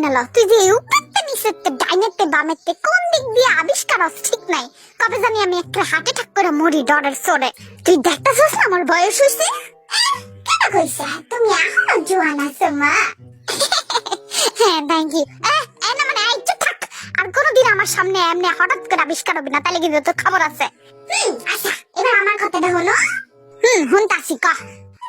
শুনালো তুই যে উপরতে নিচেতে ডাইনেতে বামেতে কোন দিক দিয়ে আবিষ্কার হস ঠিক নাই। কবে জানি আমি একটা হার্ট অ্যাটাক করে মরি ডরের সরে। তুই দেখতাছস না আমার বয়স হইছে? কেন কইছা তুমি এখনো জোয়ান আছো মা? হ্যাঁ থ্যাংক ইউ। না মানে এই চুপ থাক, আর কোনোদিন আমার সামনে এমনি হঠাৎ করে আবিষ্কার হবে না, তাহলে কিন্তু তোর খবর আছে। আচ্ছা এবার আমার কথাটা হলো। হুনতাছি ক।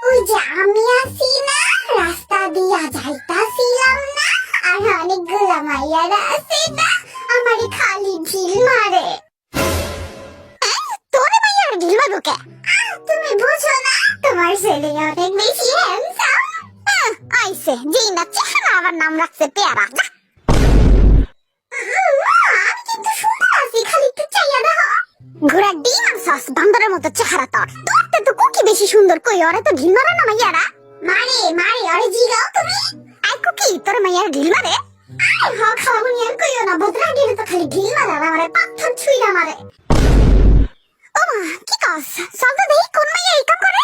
ওই যে আমি আছি না, রাস্তা দিয়া যাইতাছিলাম না, আর অনেকগুলা মাইয়ারা আছে না, আমারে খালি ঢিল মারে। তোরে মাইয়ারা ঢিল মারবো কে? তুমি বুঝো না, তোমার ছেলে অনেক বেশি হ্যান্ডসাম। আইছে যেই না চেহারা আবার নাম রাখছে পেয়ারা। আমি কিন্তু সুন্দর আছি, খালি একটু চাইয়া দেখো। ঘোড়া ডিম আর সস বান্দরের মতো চেহারা তোর। তোরতে তো কুকি বেশি সুন্দর, কই ওরে তো ঢিল মারে না মাইয়ারা। মারে মারে ওরে জিগাও তুমি। আই কুকি তোর মাইয়ারা ঢিল মারে? আরে হ খাওয়াবনি আর কইও না, বদরা গেলে তো খালি ঢিল মারে আর আমারে পাথর ছুঁইরা মারে। ও মা কি কস? চল তো দেখি কোন মাইয়া এই কাম করে।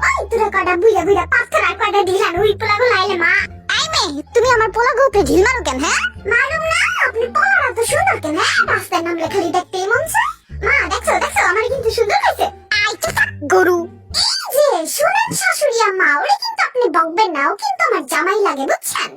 ওই তোরা কটা বুইড়া বুইড়া পাথর আর কটা ঢিল আর উই পোলাগো লাইলে মা। আই মে তুমি আমার পোলাগো উপরে ঢিল মারো কেন? হ্যাঁ মারুম না, আপনি পোলারা তো সুন্দর কেন? রাস্তার নামলে খালি দেখতেই মন চায়। মা দেখছো দেখছো আমার কিন্তু সুন্দর হয়েছে। আই তো গরু। এই যে শুনেন শাশুড়ি আম্মা, ওরে কিন্তু আপনি বকবেন না, ও কিন্তু আমার জামাই লাগে বুঝছেন।